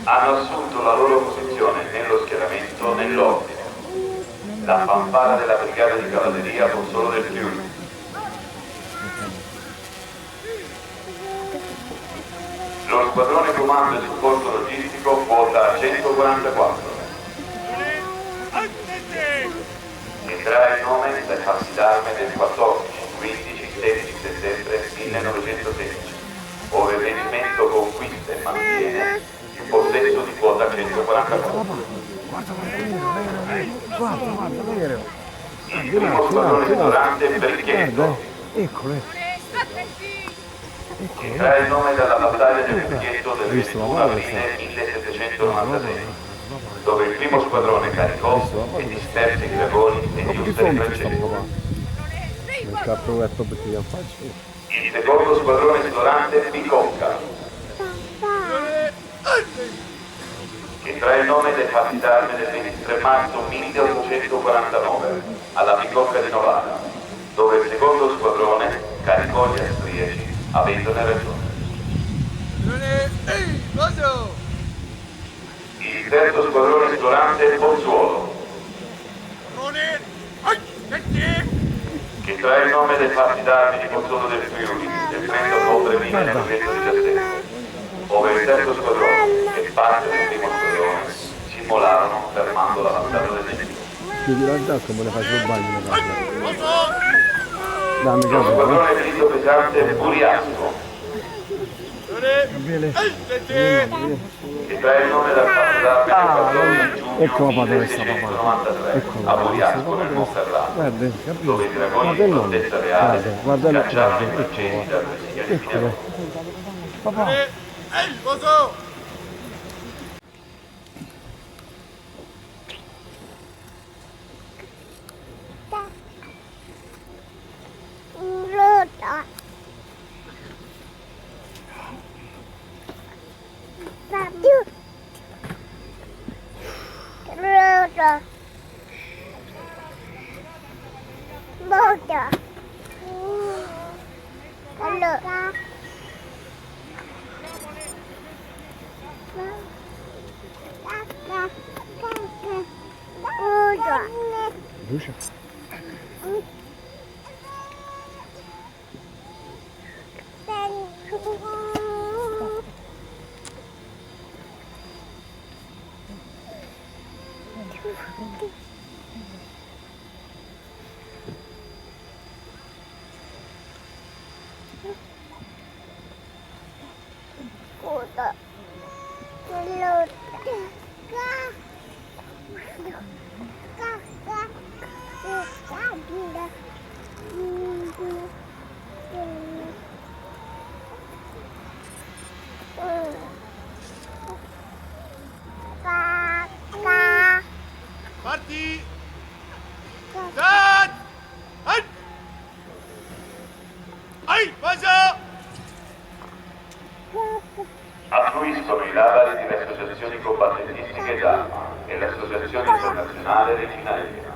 Hanno assunto la loro posizione nello schieramento nell'ordine. La fanfara della brigata di cavalleria Pozzolo del Friuli. Lo squadrone comando e supporto logistico quota 144. Entrerà il nome dai fatti d'arme del 14, 15, 16 settembre 1916, ove il reggimento conquista e mantiene il possesso di quota 144. Il primo squadrone esplorante Berchietto. Trae il nome dalla battaglia del Berchietto del 21 aprile 1796, dove il primo squadrone caricò e disperse i dragoni e gli ussari francesi. Il secondo squadrone esplorante Bicocca, che trae il nome dai fatti d'arme del 23 marzo 1849 alla Bicocca di Novara, dove il secondo squadrone caricò gli austriaci avendone ragione. Il terzo squadrone esplorante Pozzuolo, che trae il nome dai fatti d'armi di Pozzolo del Friuli del 30 ottobre 1917, ove il terzo squadrone e parte del primo squadrone si immolarono fermando l'avanzaggio del nemico. Lo squadrone ferito pesante Buriasco, che trae il nome dal fatto d'arme del 14 giugno 1693 a Buriasco nel Monferrato, dove i dragoni di Fortezza Reale cacciarono i francesi dal presidio di Pinerolo. Affluiscono i labari delle associazioni combattentistiche d'arma e l'Associazione Internazionale Regina Elena.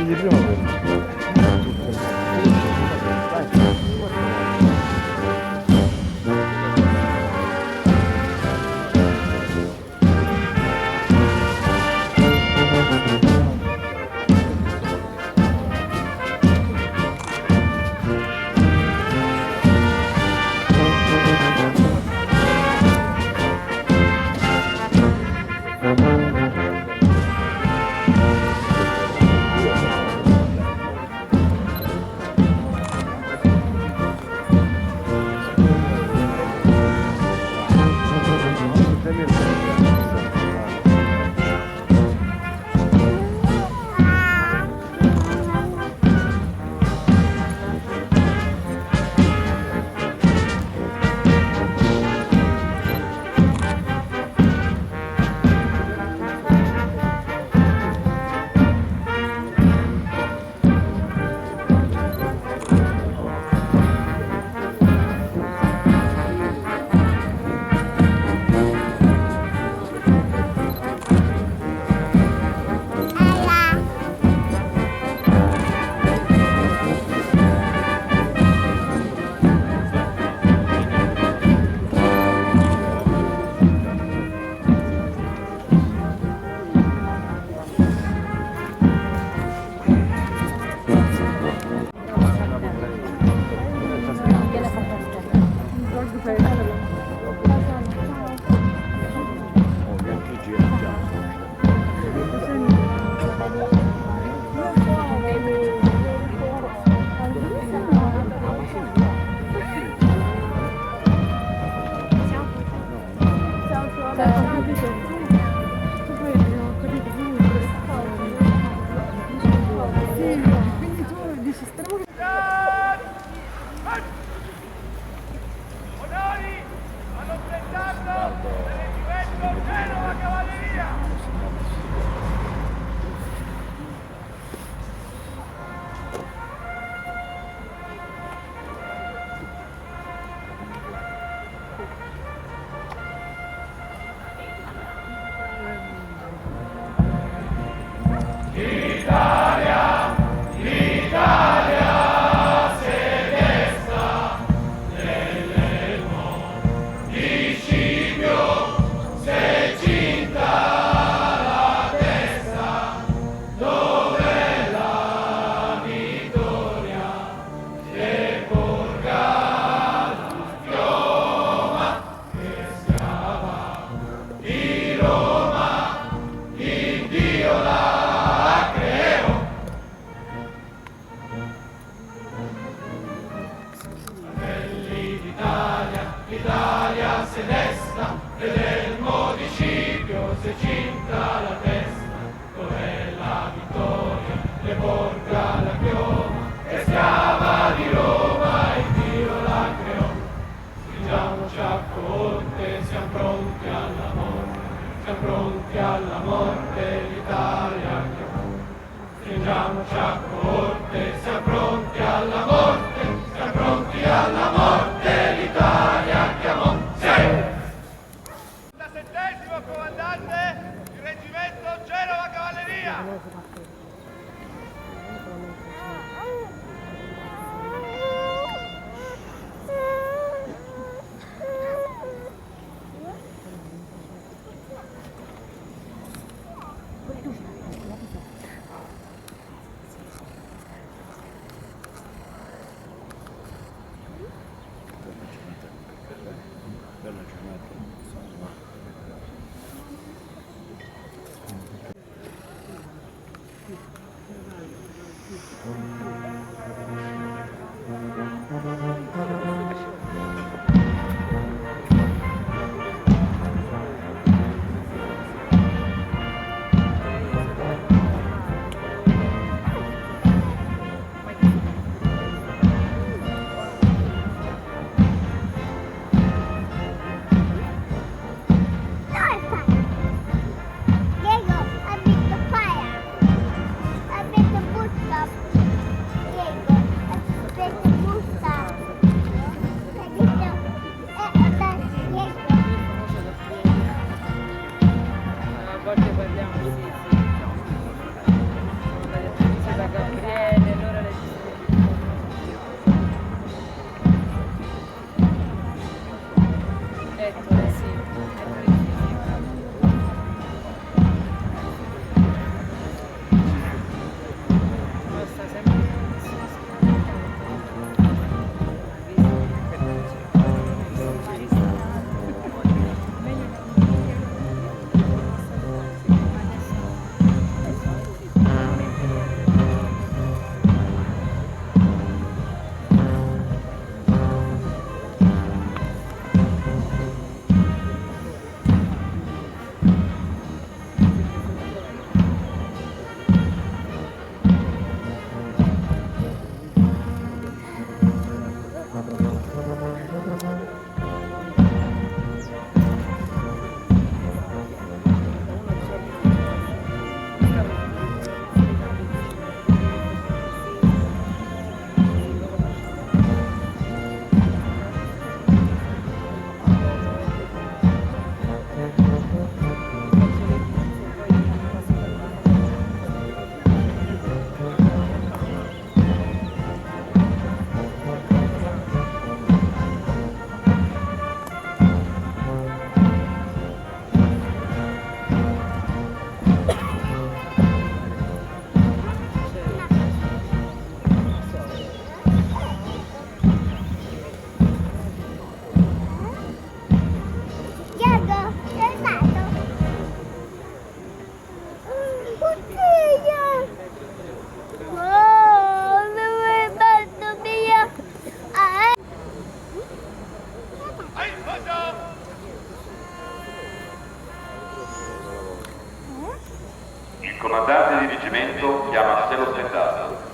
Di prima Settesimo comandante, il reggimento Genova Cavalleria. Il comandante di reggimento chiama a sé lo stendardo.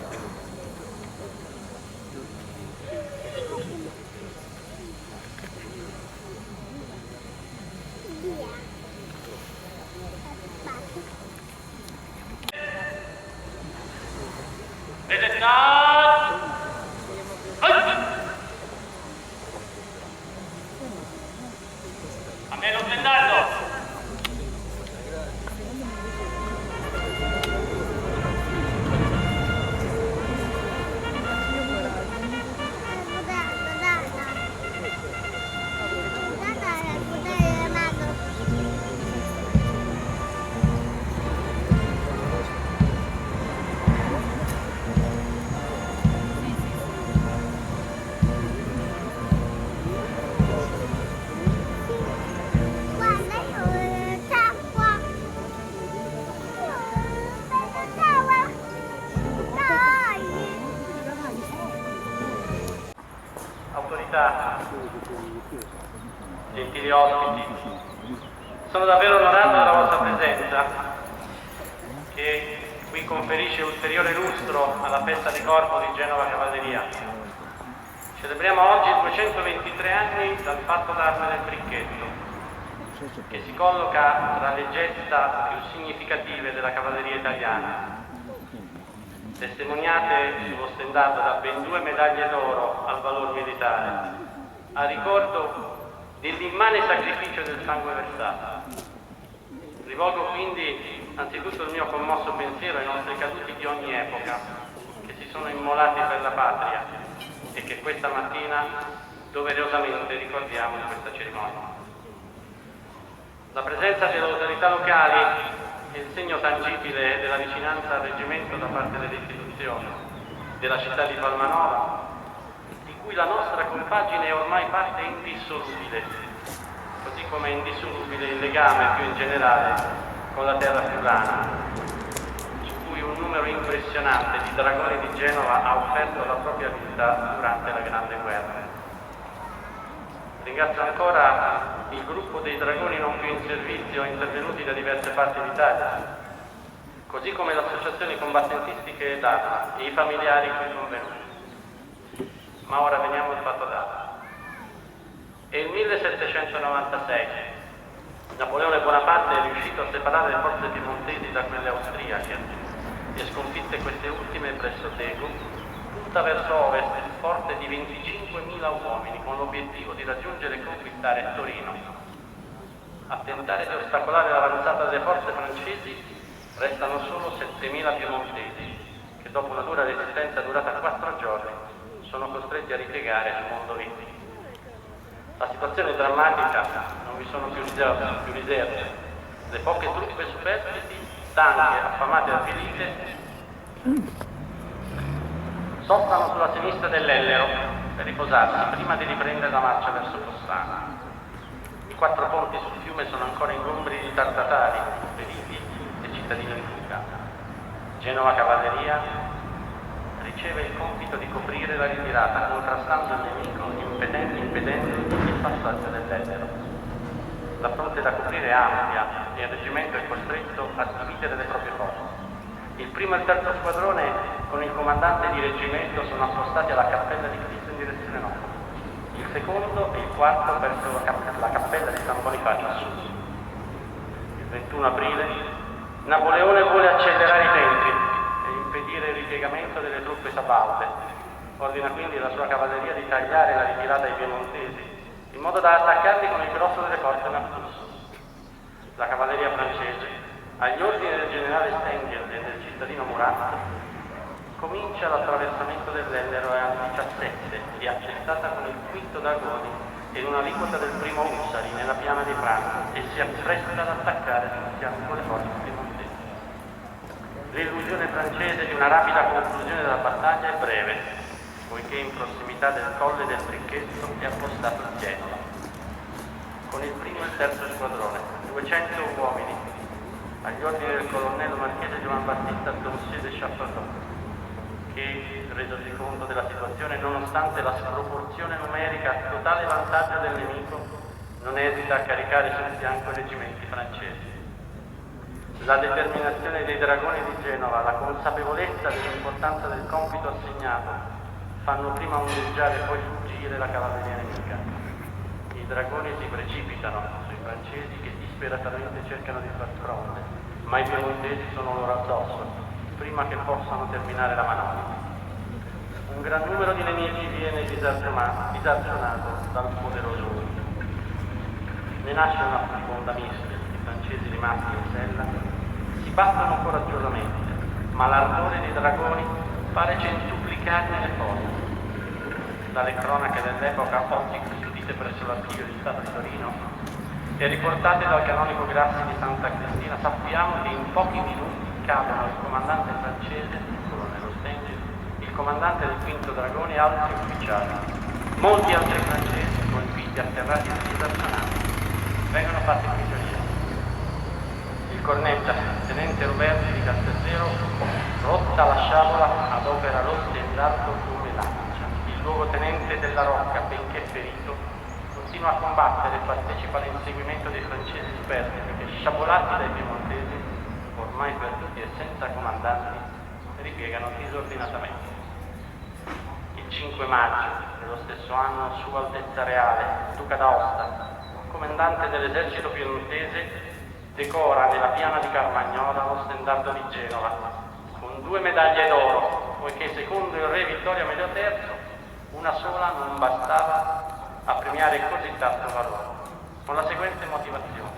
A me lo stendardo! Autorità, gentili ospiti, sono davvero onorato della vostra presenza, che qui conferisce ulteriore lustro alla festa di corpo di Genova Cavalleria. Celebriamo oggi 223 anni dal fatto d'arme del Bricchetto, che si colloca tra le gesta più significative della cavalleria italiana. testimoniate sullo stendardo da ben 2 medaglie d'oro al valor militare, a ricordo dell'immane sacrificio del sangue versato. Rivolgo quindi anzitutto il mio commosso pensiero ai nostri caduti di ogni epoca, che si sono immolati per la patria e che questa mattina doverosamente ricordiamo in questa cerimonia. La presenza delle autorità locali è il segno tangibile della vicinanza al reggimento da parte delle istituzioni della città di Palmanova, di cui la nostra compagine è ormai parte indissolubile, così come è indissolubile il legame più in generale con la terra friulana, su cui un numero impressionante di dragoni di Genova ha offerto la propria vita durante la Grande Guerra. Ringrazio ancora il gruppo dei dragoni non più in servizio intervenuti da diverse parti d'Italia, così come le associazioni combattentistiche d'arma e i familiari qui convenuti. Ma ora veniamo al fatto dato. È il 1796. Napoleone Bonaparte è riuscito a separare le forze piemontesi da quelle austriache e sconfitte queste ultime presso Tego, tutta verso ovest, forte di 25.000 uomini, con l'obiettivo di raggiungere e conquistare Torino. A tentare di ostacolare l'avanzata delle forze francesi restano solo 7.000 piemontesi, che dopo una dura resistenza durata 4 giorni sono costretti a ripiegare su Mondovì. La situazione è drammatica, non vi sono più riserve. Le poche truppe superstiti, stanche, affamate e avvilite, soffrano sulla sinistra dell'Ellero per riposarsi prima di riprendere la marcia verso Fossano. I 4 ponti sul fiume sono ancora ingombri di tartatari, feriti e cittadini in fuga. Genova Cavalleria riceve il compito di coprire la ritirata, contrastando il nemico, impedendo il passaggio dell'Ellero. La fronte da coprire è ampia e il reggimento è costretto a dividere le proprie forze. Il primo e il terzo squadrone con il comandante di reggimento sono appostati alla cappella di Cristo in direzione nord. Il secondo e il quarto verso la cappella di San Bonifacio a sud. Il 21 aprile Napoleone vuole accelerare i tempi e impedire il ripiegamento delle truppe sabaute. Ordina quindi alla sua cavalleria di tagliare la ritirata ai piemontesi in modo da attaccarli con il grosso delle forze in afflusso. La cavalleria francese, agli ordini del generale Stengel e del cittadino Murat, comincia l'attraversamento dell'Ellero e al 17 è accettata con il 5° Dragoni e una aliquota del 1° Ussari nella piana di Francia e si appresta ad attaccare sul fianco le forze piemontesi. L'illusione francese di una rapida conclusione della battaglia è breve, poiché in prossimità del colle del Bricchetto è appostato il Genova, con il primo e il terzo squadrone, 200 uomini, agli ordini del colonnello marchese Giovan Battista Dossier de Chappellot, che, resosi conto della situazione, nonostante la sproporzione numerica a totale vantaggio del nemico, non esita a caricare sul fianco i reggimenti francesi. La determinazione dei dragoni di Genova, la consapevolezza dell'importanza del compito assegnato, fanno prima ondeggiare e poi fuggire la cavalleria nemica. I dragoni si precipitano sui francesi che disperatamente cercano di far fronte, ma i piemontesi sono loro addosso, prima che possano terminare la manovra. Un gran numero di nemici viene disarcionato dal poderoso urto. Ne nasce una profonda mischia, i francesi rimasti in sella si battono coraggiosamente, ma l'ardore dei dragoni pare centuplicarne le forze. Dalle cronache dell'epoca oggi custodite presso l'archivio di Stato di Torino e riportate dal canonico Grassi di Santa Cristina, sappiamo che in pochi minuti cadono il comandante francese, il colonnello Stengel, il comandante del 5° Dragone e altri ufficiali. Molti altri francesi, colpiti, atterrati e disarcionati, vengono fatti prigionieri. Il cornetta, tenente Roberti di Castezzero, rotta la sciabola, adopera lo stendardo come lancia. Il luogotenente della Rocca, benché ferito, continua a combattere e partecipa all'inseguimento dei francesi superstiti che, sciabolati dai piemontesi, ormai perduti e senza comandanti, ripiegano disordinatamente. Il 5 maggio dello stesso anno, Sua Altezza Reale, Duca d'Aosta, comandante dell'esercito piemontese, decora nella piana di Carmagnola lo stendardo di Genova, con 2 2 medaglie d'oro, poiché secondo il re Vittorio Amelio III una sola non bastava a premiare così tanto valore, con la seguente motivazione.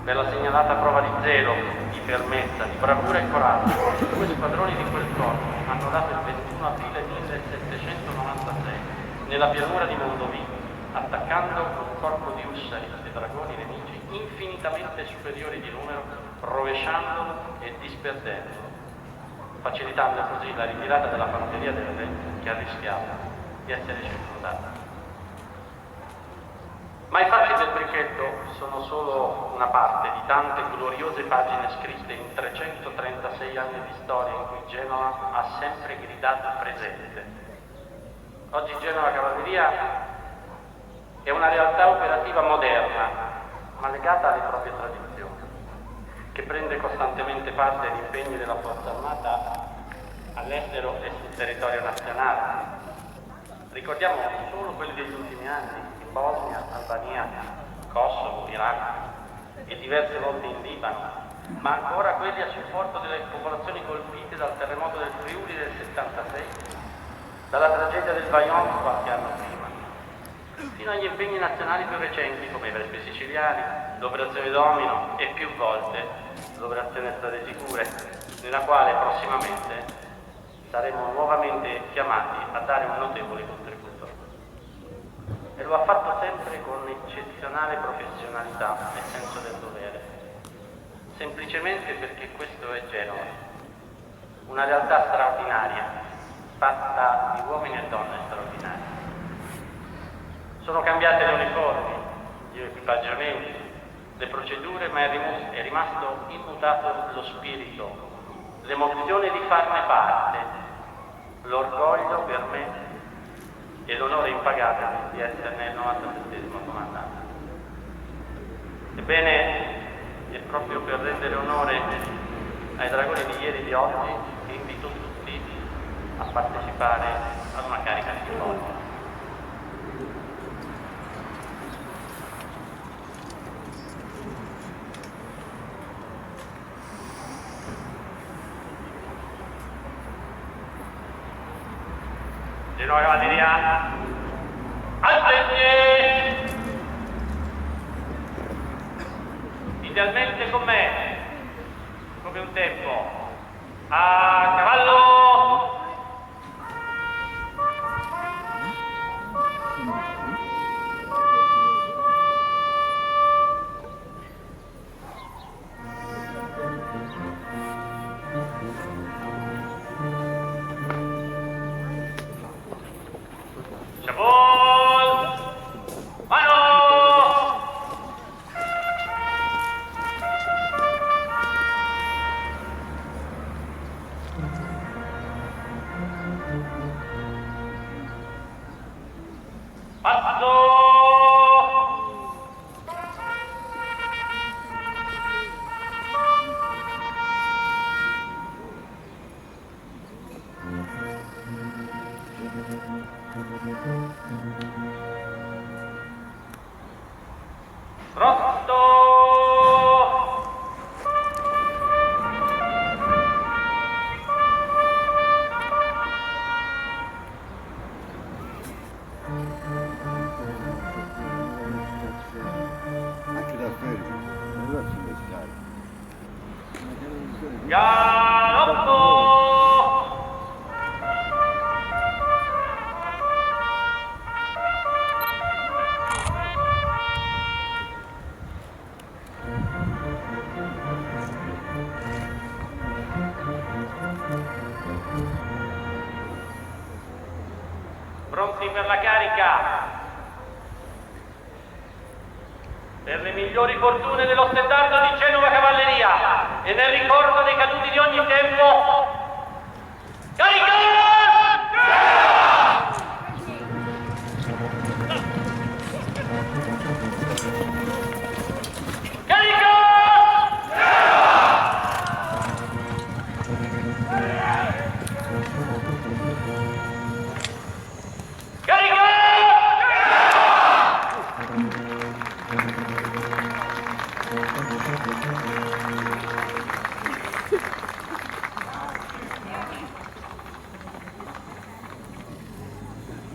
Per la segnalata prova di zelo, di fermezza, di bravura e coraggio, i 2 squadroni di quel corpo hanno dato il 21 aprile 1796 nella pianura di Mondovì, attaccando un corpo di ussari e dragoni nemici infinitamente superiori di numero, rovesciandolo e disperdendolo, facilitando così la ritirata della fanteria del re che ha rischiato di essere circondata. Ma i fatti del Bricchetto sono solo una parte di tante gloriose pagine scritte in 336 anni di storia in cui Genova ha sempre gridato presente. Oggi Genova Cavalleria è una realtà operativa moderna, ma legata alle proprie tradizioni, che prende costantemente parte agli impegni della Forza Armata all'estero e sul territorio nazionale. Ricordiamo solo quelli degli ultimi anni, in Bosnia, Albania, Kosovo, Iraq e diverse volte in Libano, ma ancora quelli a supporto delle popolazioni colpite dal terremoto del Friuli del 76, dalla tragedia del Vajont qualche anno prima, fino agli impegni nazionali più recenti come i Vespi Siciliani, l'Operazione Domino e più volte l'Operazione Strade Sicure, nella quale prossimamente saremo nuovamente chiamati a dare un notevole contributo. E lo ha fatto sempre con eccezionale professionalità e senso del dovere, semplicemente perché questo è Genova, una realtà straordinaria, fatta di uomini e donne straordinari. Sono cambiate le uniformi, gli equipaggiamenti, le procedure, ma è rimasto immutato lo spirito, l'emozione di farne parte, l'orgoglio per me e l'onore impagabile di esserne il 97° comandante. Ebbene, è proprio per rendere onore ai dragoni di ieri e di oggi che invito tutti a partecipare ad una carica simbolica. Genova Cavalleria, al idealmente con me, come un tempo, a cavallo, pronti per la carica, per le migliori fortune dello stendardo di Genova Cavalleria e nel ricordo dei caduti di ogni tempo, carica!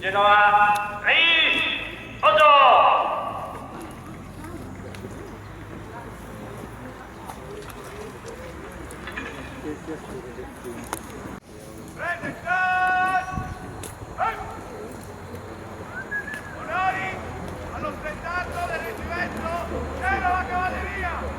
Genova, Reis, Ojo! Onori allo spettacolo del reggimento Genova Cavalleria!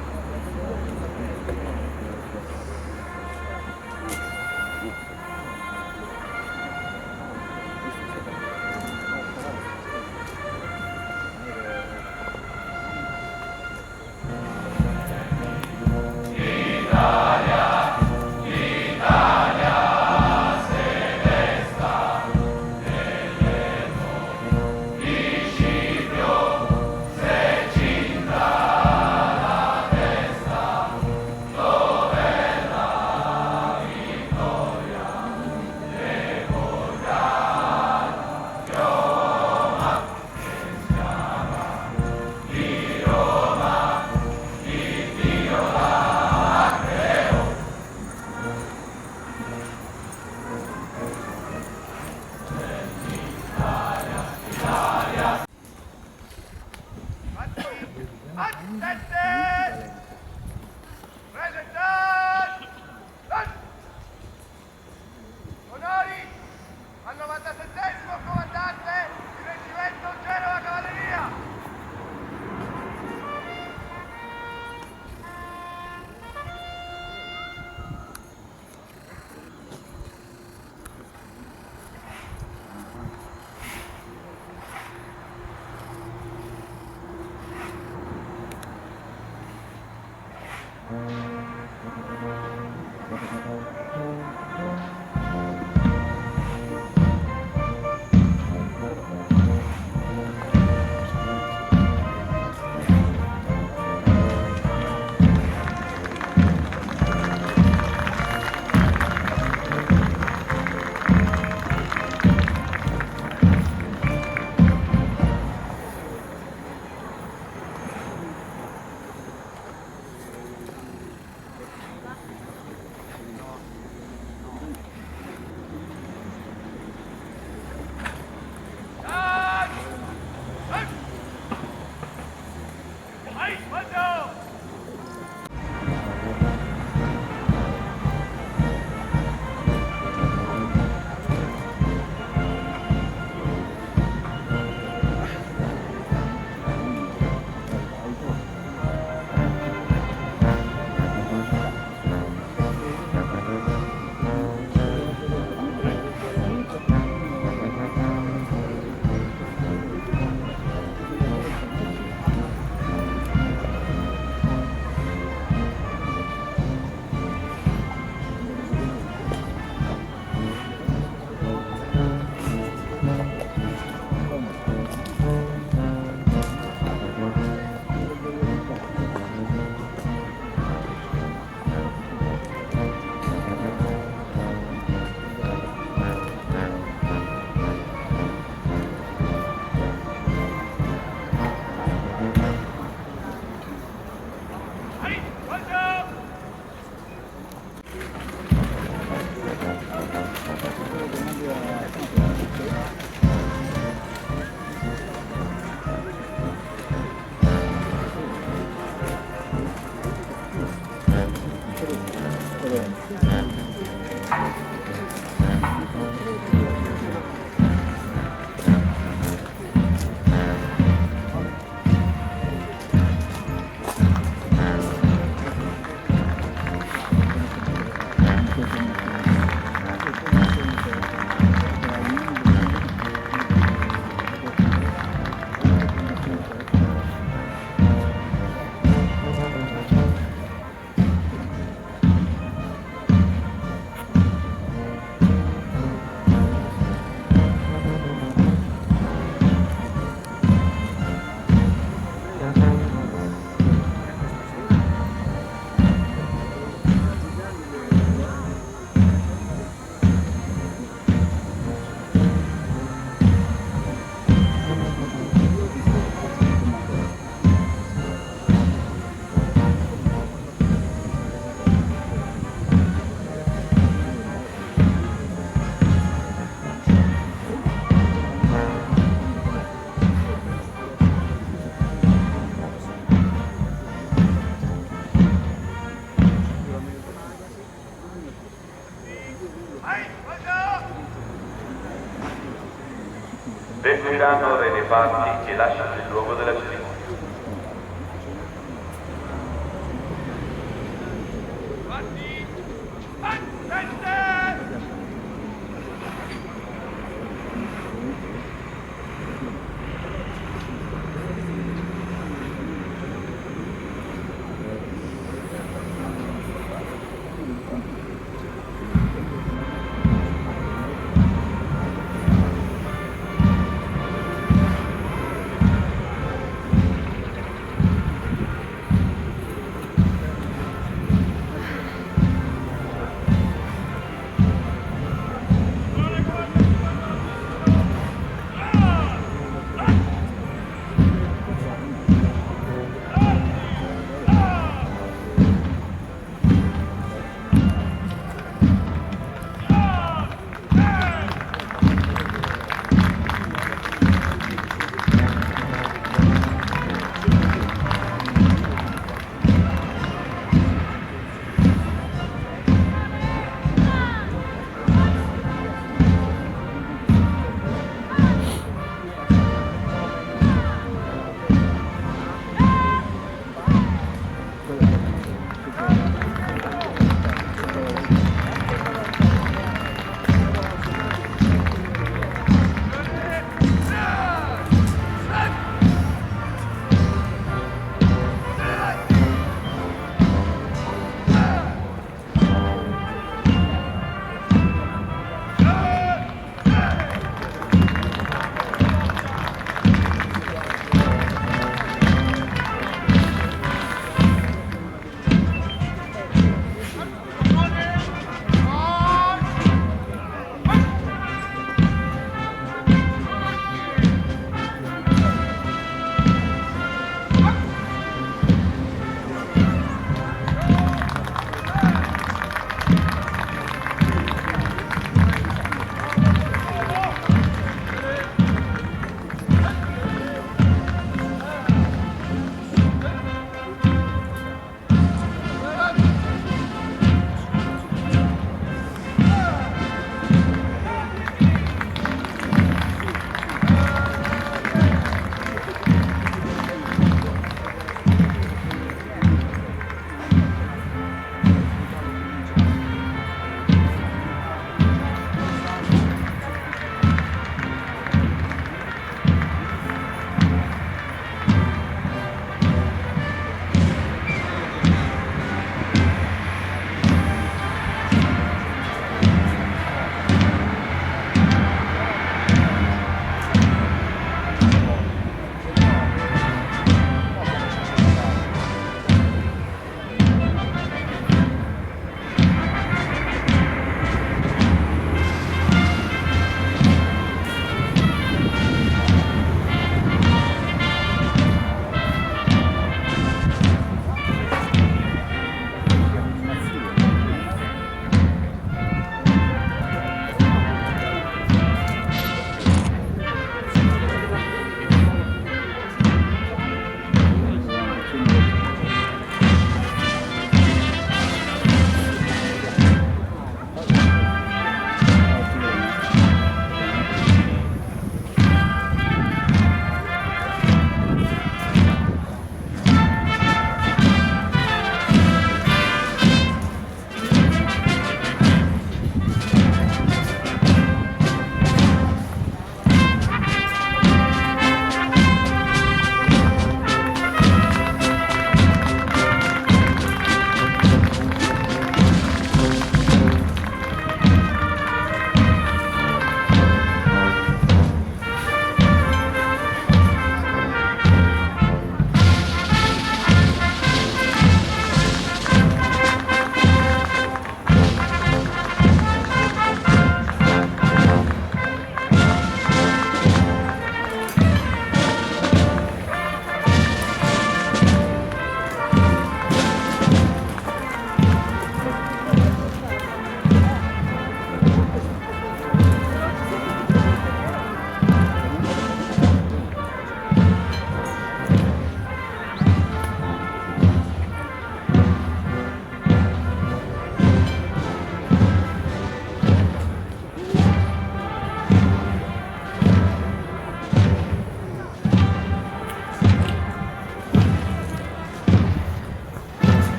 requiranno re dei fatti e lasciano il luogo della cerimonia.